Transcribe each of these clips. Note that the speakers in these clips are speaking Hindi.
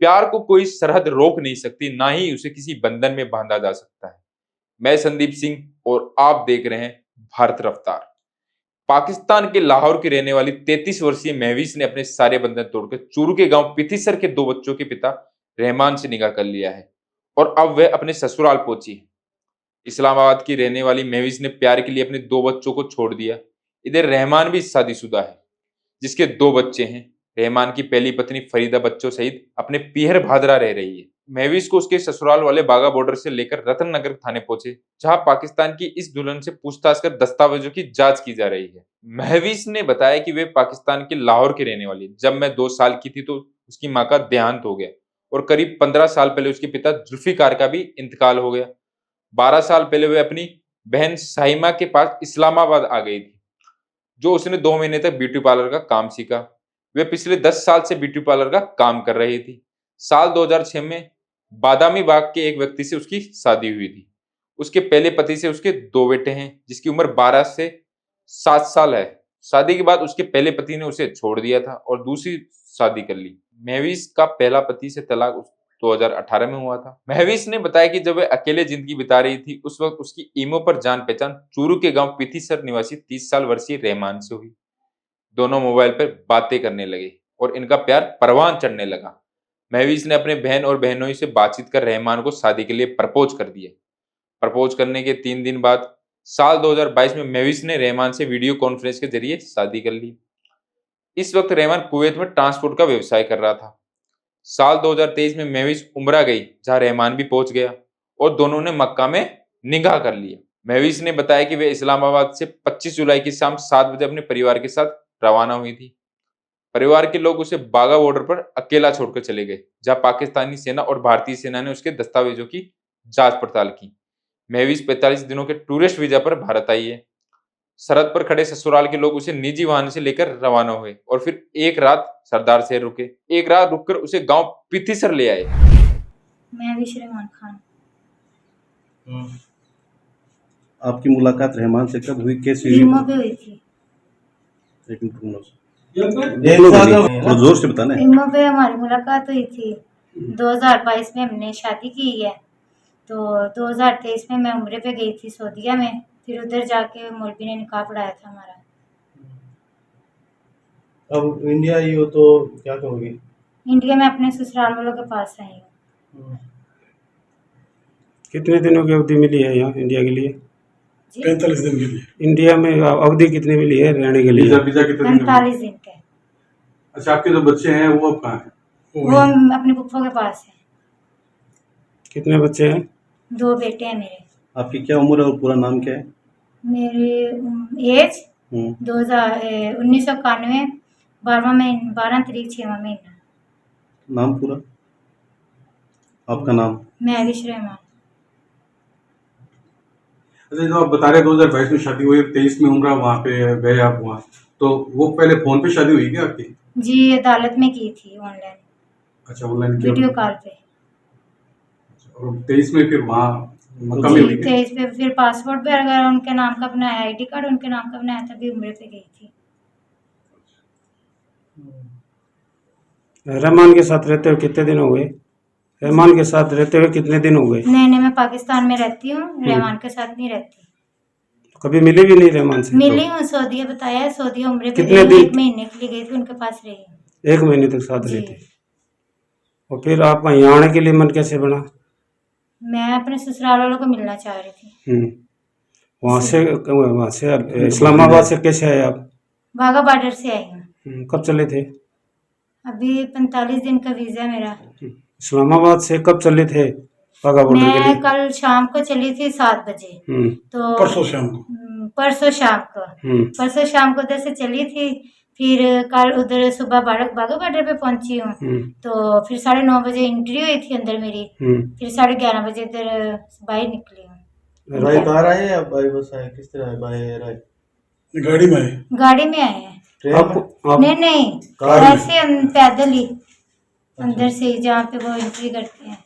प्यार को कोई सरहद रोक नहीं सकती, ना ही उसे किसी बंधन में बांधा जा सकता है। मैं संदीप सिंह और आप देख रहे हैं भारत रफ्तार। पाकिस्तान के लाहौर की रहने वाली 33 वर्षीय महवीस ने अपने सारे बंधन तोड़कर चूरू के गांव पिथीसर के 2 बच्चों के पिता रहमान से निकाह कर लिया है और अब वह अपने ससुराल पहुंची है। इस्लामाबाद की रहने वाली महवीस ने प्यार के लिए अपने 2 बच्चों को छोड़ दिया। इधर रहमान भी शादीशुदा है, जिसके 2 बच्चे हैं। रहमान की पहली पत्नी फरीदा बच्चों सहित अपने पीहर भादरा रह रही है। महवीस को उसके ससुराल वाले बागा बॉर्डर से लेकर रतन नगर थाने पहुंचे, जहां पाकिस्तान की इस दुल्हन से पूछताछ कर दस्तावेजों की जांच की जा रही है। महवीस ने बताया कि वे पाकिस्तान के लाहौर की रहने वाली है। जब मैं 2 साल की थी तो उसकी मां का देहांत हो गया और करीब 15 साल पहले उसके पिता जुल्फिकार का भी इंतकाल हो गया। 12 साल पहले वे अपनी बहन साहिमा के पास इस्लामाबाद आ गई थी, जो उसने 2 महीने तक ब्यूटी पार्लर का काम सीखा। वे पिछले 10 साल से ब्यूटी पार्लर का काम कर रही थी। साल 2006 में बादामी बाग के एक व्यक्ति से उसकी शादी हुई थी। उसके पहले पति से उसके 2 बेटे हैं, जिसकी उम्र 12 से 7 साल है। शादी के बाद उसके पहले पति ने उसे छोड़ दिया था और दूसरी शादी कर ली। महवीस का पहला पति से तलाक 2018 में हुआ था। महवीस ने बताया कि जब वह अकेले जिंदगी बिता रही थी, उस वक्त उसकी ईमो पर जान पहचान चूरू के गांव पिथीसर निवासी 30 साल वर्षीय रहमान से हुई। दोनों मोबाइल पर बातें करने लगे और इनका प्यार परवान चढ़ने लगा। महवीस ने अपने बहन और बहनोई से बातचीत कर रहमान को शादी के लिए प्रपोज कर दिया। प्रपोज करने के 3 दिन बाद साल 2022 में महवीस ने रहमान से वीडियो कॉन्फ्रेंस के जरिए शादी कर ली। इस वक्त रहमान कुवैत में ट्रांसपोर्ट का व्यवसाय कर रहा था। साल 2023 में महवीस उम्रा गई, जहां रहमान भी पहुंच गया और दोनों ने मक्का में निकाह कर लिया। महवीस ने बताया कि वे इस्लामाबाद से 25 जुलाई की शाम 7 बजे अपने परिवार के साथ रवाना हुई थी। परिवार के लोग उसे बागा बॉर्डर पर अकेला छोड़कर चले गए, जहां पाकिस्तानी सेना और भारतीय सेना ने उसके दस्तावेजों की जांच पड़ताल की। महवीस 45 दिनों के टूरिस्ट वीजा पर भारत आई है। सरहद पर खड़े ससुराल के लोग उसे निजी वाहन से लेकर रवाना हुए और फिर एक रात सरदार शहर रुके। एक रात रुककर उसे गांव पिथीसर ले आए। महवीस रहमान खान। आपकी मुलाकात रहमान से कब हुई, कैसे हुई? ईमो पे हुई थी। एक मिनट थोड़ा जोर से बताना है। ईमो पे हमारी मुलाकात हुई थी। 2022 में हमने शादी की है, तो 2023 में मैं उम्रे पे गई थी सऊदीया में। फिर उधर जाके मौलवी ने निकाह पढ़ाया था हमारा। अब इंडिया आई हो तो क्या करोगे? इंडिया में अपने ससुराल वालों के पास आई हूँ। कितने दिनों की अवधि मिली है यहाँ इंडिया के लिए? 45 दिन के लिए। इंडिया में अवधि कितनी मिली है रहने के लिए? वीजा कितने दिन? 45 दिन के। अच्छा, आपके जो बच्चे हैं वो अब कहाँ हैं? वो अपने पुप्पो के पास है। कितने बच्चे हैं? 2 बेटे हैं मेरे। आपकी क्या उम्र है और पूरा नाम क्या है? मेरी एज 1991 12 तारीख 6वां महीना। नाम पूरा? आपका नाम? महवीस रहमान। अच्छा, जो आप बता रहे 2022 में शादी हुई, 23 में उम्र, वहाँ पे गए आप वहाँ, तो वो पहले फोन पे शादी हुई क्या आपकी? जी, अदालत में की थी ऑनलाइन। अच्छा, ऑनलाइन वीडियो कॉल पे। और 23 में फिर वहाँ मक्का में हुई? 23 पे फिर पासपोर्ट पे अगर उनके नाम का बनाया, आईडी कार्ड उनके नाम का बनाया, तभी उम्रे पे गई थी। रहमान के साथ रहते हुए कितने दिन हो गए? रहमान के साथ रहते हुए कितने दिन हो गए? नहीं, मैं पाकिस्तान में रहती हूँ, रहमान के साथ नहीं रहती। कभी मिले भी नहीं रहमान से? मिली हूँ, सऊदीया बताया है, सऊदीया उम्रे पे कितने गई, दिन? 1 महीने के लिए गई थी, उनके पास रही हूँ। 1 महीने तक साथ जी। रहे थे। और फिर आप यहाँ आने के लिए मन कैसे बना? मैं अपने ससुराल वालों को मिलना चाह रही थी। वहाँ से इस्लामाबाद से कैसे आए आप? बागा बॉर्डर से आई हूँ। कब चले थे? अभी 45 दिन का वीजा है मेरा। इस्लामाबाद से कब चले थे बागा बॉर्डर के लिए? मैं कल शाम को चली थी 7 बजे। तो परसों शाम को। परसों शाम को उधर से चली थी। फिर कल उधर सुबह बागा बॉर्डर पे पहुंची हूँ। तो फिर 9:30 बजे एंट्री हुई थी अंदर मेरी। फिर 11:30 बजे इधर बाहर निकली हूँ। बाई कार आए या बाई बस आए, किस तरह आए? बाई एयर आए? गाड़ी में आए? गाड़ी में आए हैं। आप नहीं, ऐसे हम पैदल ही अंदर से, जहाँ पे वो एंट्री करते हैं।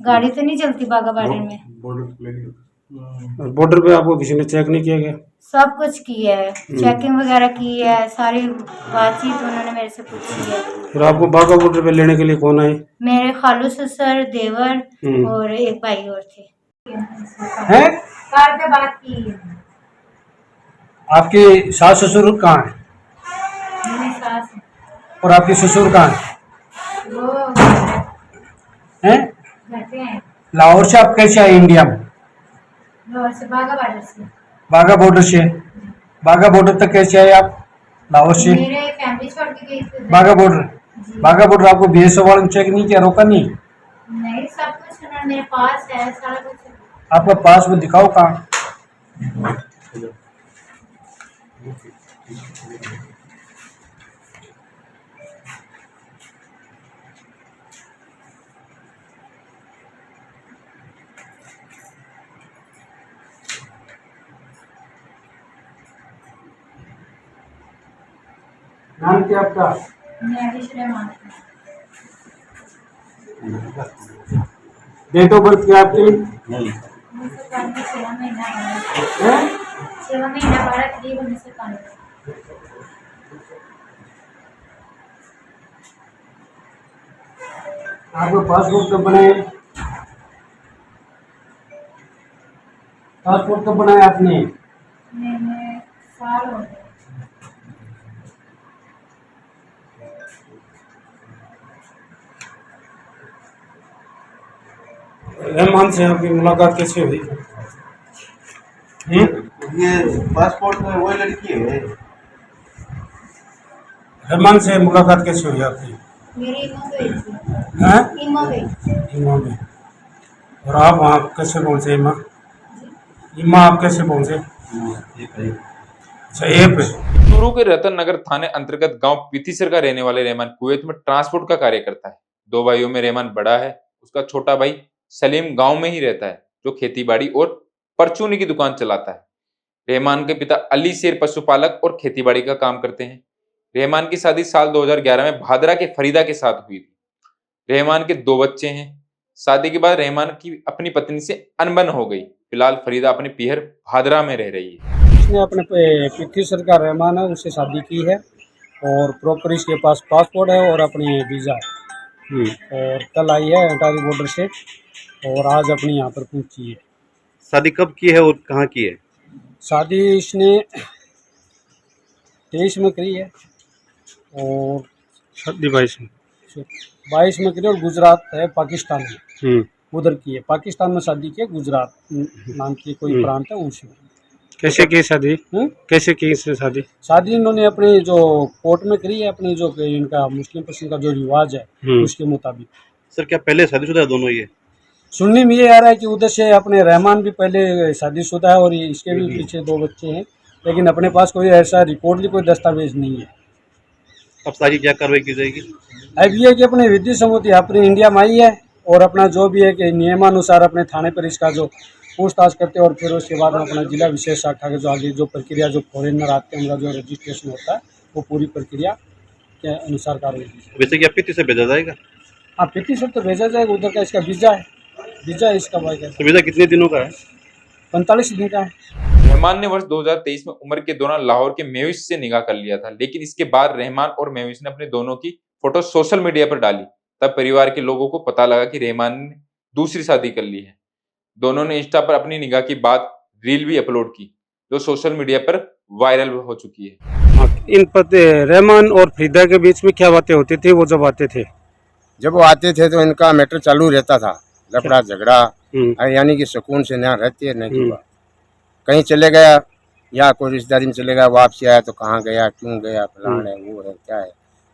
गाड़ी तो नहीं चलती बागा बॉर्डर में। बॉर्डर और बॉर्डर पे आपको किसी ने चेक नहीं किया गया? सब कुछ किया है, चेकिंग वगैरह की है, सारी बातचीत उन्होंने मेरे से पूछी है। फिर आपको बाघा बॉर्डर पे लेने के लिए कौन आए? मेरे खालू ससुर, देवर और एक भाई और थे। हैं? कार पे बात की है। आपके सास ससुर कहाँ है मेरी सास है, और आपके ससुर कहाँ है? वो हैं? घर पे हैं, लाहौर से आप कैसे आए इंडिया में? लाहौर से, बाघा बॉर्डर से। बाघा बॉर्डर से? बाघा बॉर्डर तक कैसे आए आप लाहौर से? मेरे फैमिली छोड़ के गई थी। बाघा बॉर्डर आपको बीएसएफ वालों ने चेक नहीं किया, रोका नहीं? नहीं, सब कुछ उन्होंने मेरे पास है, सारा कुछ। आपका पासपोर्ट दिखाओ कहाँ? नाम क्या आपका? डेट ऑफ बर्थ क्या आपकी? 6 महीना हैं? 6 महीना 12 करीब 1991। आपका पासपोर्ट कब बनाए? पासपोर्ट कब बनाया आपने? मैंने साल हो गए। रहमान से आपकी मुलाकात कैसे हुई? ये पासपोर्ट में वही लड़की है। रहमान से मुलाकात कैसे हुई आपकी? मेरी इमो गई थी। हैं? इमो गई। इमा में। और आप वहाँ कैसे पहुँचे इमा? इमा आप कैसे पहुँचे? अच्छा, ये पे चूरू के रतन नगर थाने अंतर्गत गांव पीथीसर का रहने वाले रहमान कुवैत में ट्रांसपोर्ट का कार्य करता है। 2 भाइयों में रहमान बड़ा है। उसका छोटा भाई सलीम गांव में ही रहता है, जो खेतीबाड़ी और परचूनी की दुकान चलाता है। रहमान के पिता अली शेर पशुपालक और खेतीबाड़ी का काम करते हैं। रहमान की शादी साल 2011 में भादरा के फरीदा के साथ हुई थी। रहमान के 2 बच्चे हैं। शादी के बाद रहमान की अपनी पत्नी से अनबन हो गई। फिलहाल फरीदा अपने पीहर भादरा में रह रही है। इसने अपने पीथीसर का रहमान है, उससे शादी की है और प्रॉपर इसके पास पासपोर्ट है और अपनी वीज़ा है। और कल आई है अटारी बॉर्डर से और आज अपनी यहाँ पर पहुँची है। शादी कब की है और कहाँ की है? शादी इसने 23 में करी है और शादी 22 में करी और गुजरात है पाकिस्तान में, उधर की है। पाकिस्तान में शादी की है, गुजरात नाम की कोई प्रांत है उसमें। कैसे की शादी? कैसे की इसने शादी? शादी इन्होंने अपनी जो कोर्ट में करी है, अपनी जो इनका मुस्लिम पर्सन का जो रिवाज है उसके मुताबिक। सर क्या पहले शादीशुदा दोनों ये? सुनने में ये आ रहा है कि उधर से अपने रहमान भी पहले शादीशुदा है और इसके भी पीछे 2 बच्चे हैं, लेकिन अपने पास कोई ऐसा रिकॉर्ड कोई दस्तावेज नहीं है। अब सारी क्या कार्रवाई की जाएगी? अब ये कि अपनी विधि सम्मति अपनी इंडिया में आई है और अपना जो भी है कि नियमानुसार अपने थाने पर इसका जो पूछताछ करते हैं और फिर उसके बाद में अपना जिला विशेष शाखा के जो आगे जो प्रक्रिया जो फॉरेनर आते हैं उनका जो रजिस्ट्रेशन होता है वो पूरी प्रक्रिया के अनुसार कार्रवाई। वैसे क्या पीती से भेजा जाएगा? हाँ, पीटी से तो भेजा जाएगा, उधर का इसका वीज़ा है, वीज़ा इसका भाई का तो वीजा कितने दिनों का है? 45 दिन का है। रहमान ने वर्ष 2023 में उम्र के दौरान लाहौर के मेविस से निकाह कर लिया था, लेकिन इसके बाद रहमान और मेविस ने अपने दोनों की फोटो सोशल मीडिया पर डाली। तब परिवार के लोगों को पता लगा कि रहमान ने दूसरी शादी कर ली है। दोनों ने इंस्टा पर अपनी निकाह की बात रील भी अपलोड की, जो सोशल मीडिया पर वायरल हो चुकी है। इन पति रहमान और फरीदा के बीच में क्या बातें होती थी वो जब आते थे? जब वो आते थे तो इनका मैटर चालू रहता था, लफड़ा झगड़ा, यानी कि सुकून से ना रहती है, नहीं कि कहीं चले गया या कोई रिश्तेदारी में चले गया, वापसी आया तो कहाँ गया, क्यों गया, फलान है, वो है, क्या है,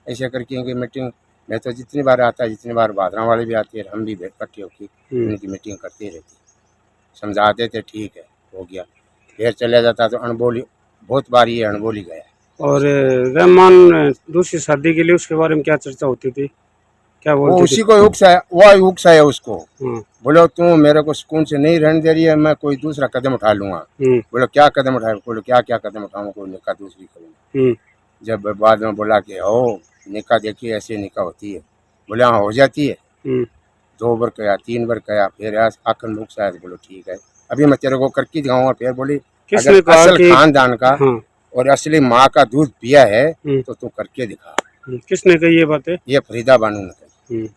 ऐसे करके इनकी मीटिंग मैं तो जितनी बार आता है, जितनी बार भादरा वाले भी आते हैं, हम भी इकट्ठे होकर इनकी मीटिंग करते रहते, समझाते थे, ठीक है हो गया, फिर चले जाता तो अनबोली, बहुत बार ये अनबोली गया। और रहमान दूसरी शादी के लिए उसके बारे में क्या चर्चा होती थी, क्या वो बोलती उसी थी? को उकसा है उसको, बोलो तू मेरे को सुकून से नहीं रहने दे रही है, मैं कोई दूसरा कदम उठा लूंगा। बोलो क्या कदम उठाए? बोलो क्या क्या कदम उठाऊंगा, कोई निकाह दूसरी करूँगा। जब बाद में बोला कि हो निकाह देखिए ऐसे निकाह होती है, बोले हाँ हो जाती है। 2 बार कहा, 3 बार कहा, फिर आखिर में उकसाया, बोलो ठीक है अभी मैं तेरे को करके दिखाऊंगा। फिर बोली किसने अगर कहा असल कि खानदान का हाँ और असली माँ का दूध पिया है हम्म। तो तू करके दिखा। किसने कही ये बातें? ये फरीदा बानू ने कही।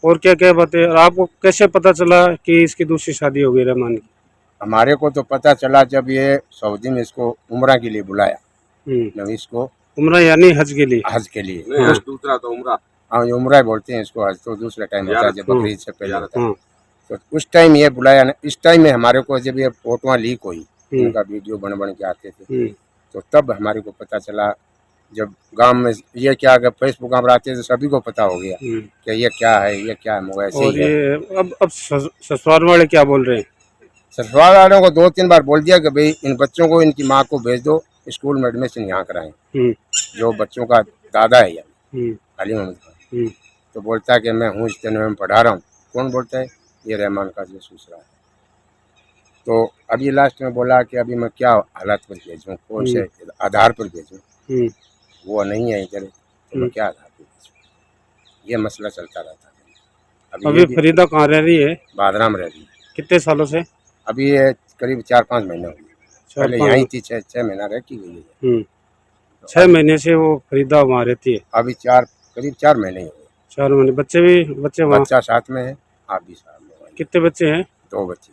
और क्या क्या बातें? और आपको कैसे पता चला कि इसकी दूसरी शादी हो गई रहमान की? हमारे को तो पता चला जब ये सऊदी में इसको उम्रा के लिए बुलाया, नवीस को उम्रा यानी हज के लिए? हज के लिए। दूसरा तो उम्रा, हाँ, ये उम्रा बोलते हैं इसको, हज तो दूसरा टाइम होता है जब बकरीद से पहले होता है। हाँ तो उस टाइम ये बुलाया ना, इस टाइम में हमारे को जब ये फोटोआं लीक हुई, इनका वीडियो बन बन के आते थे, तो तब हमारे को पता चला। जब गांव में ये क्या अगर फेसबुक पर आते तो सभी को पता हो गया कि ये क्या है, ये क्या है, मोबाइल से और ही है। ये अब ससुराल वाले क्या बोल रहे हैं? ससुराल वालों को 2-3 बार बोल दिया कि भाई इन बच्चों को इनकी माँ को भेज दो, स्कूल में एडमिशन यहाँ कराएं। जो बच्चों का दादा है यानी अली मोहम्मद खान, तो बोलता है कि मैं हूँ इस में पढ़ा रहा हूँ। कौन बोलता है? ये रहमान का जो दूसरा है। तो अभी लास्ट में बोला कि अभी मैं क्या हालात पर भेजूँ, कौन से आधार पर भेजूँ, वो नहीं है इधर, तो मैं क्या आधार पर भेजूँ, ये मसला चलता रहता है। अभी फरीदा कहाँ रह रही है? बादरा में रह रही है। कितने सालों से? अभी ये करीब 4-5 महीने हो गए, पहले यहीं थी, 6 महीना रह की गई है। 6 महीने से वो फरीदा वहाँ रहती है? अभी करीब 4 महीने ही हुए। 4 महीने। बच्चे वहाँ? बच्चा साथ में है, आप भी साथ में। कितने बच्चे हैं? 2 बच्चे,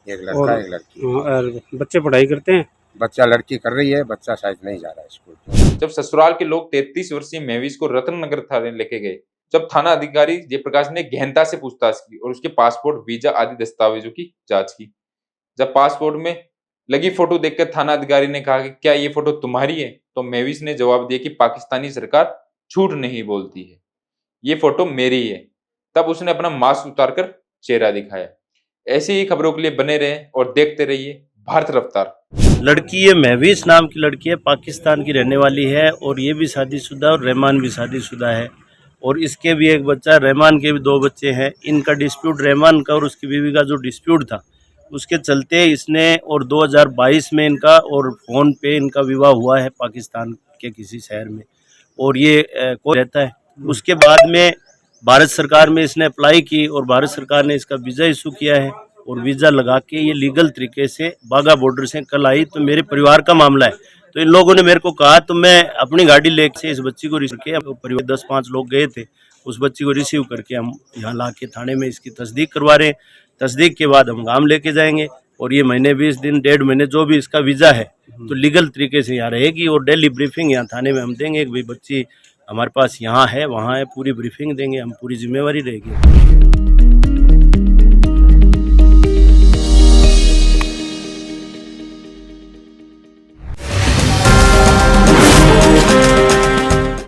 एक लड़का एक लड़की। और बच्चे पढ़ाई करते हैं? बच्चा लड़की कर रही है, बच्चा शायद नहीं जा रहा है स्कूल। जब ससुराल के लोग 33 वर्षीय महवीज को रतन नगर थाने लेके गए, जब थाना अधिकारी जयप्रकाश ने गहनता से पूछताछ की और उसके पासपोर्ट, वीजा आदि दस्तावेजों की जांच की। जब पासपोर्ट में लगी फोटो देखकर थाना अधिकारी ने कहा कि क्या ये फोटो तुम्हारी है, तो महवीज ने जवाब दिया कि पाकिस्तानी सरकार झूठ नहीं बोलती है, ये फोटो मेरी है। तब उसने अपना मास्क उतारकर चेहरा दिखाया। ऐसी ही खबरों के लिए बने रहें और देखते रहिए भारत रफ्तार। लड़की ये महवीज नाम की लड़की है, पाकिस्तान की रहने वाली है और ये भी शादीशुदा और रहमान भी शादीशुदा है और इसके भी एक बच्चा, रहमान के भी 2 बच्चे हैं। इनका डिस्प्यूट, रहमान का और उसकी बीवी का जो डिस्प्यूट था उसके चलते इसने और 2022 में इनका और फ़ोन पे इनका विवाह हुआ है पाकिस्तान के किसी शहर में और ये को रहता है। उसके बाद में भारत सरकार में इसने अप्लाई की और भारत सरकार ने इसका वीज़ा इशू किया है और वीज़ा लगा के ये लीगल तरीके से बागा बॉर्डर से कल आई। तो मेरे परिवार का मामला है, तो इन लोगों ने मेरे को कहा तो मैं अपनी गाड़ी लेके इस बच्ची को रिसीव किया। परिवार 10-5 लोग गए थे, उस बच्ची को रिसीव करके हम यहाँ ला के थाने में इसकी तस्दीक करवा रहे हैं। तस्दीक के बाद हम गांव लेके जाएंगे और ये महीने 20 दिन 1.5 महीने जो भी इसका वीज़ा है तो लीगल तरीके से यहाँ रहेगी और डेली ब्रीफिंग यहाँ थाने में हम देंगे कि भाई बच्ची हमारे पास यहाँ है, वहाँ है, पूरी ब्रीफिंग देंगे हम, पूरी जिम्मेवारी रहेगी।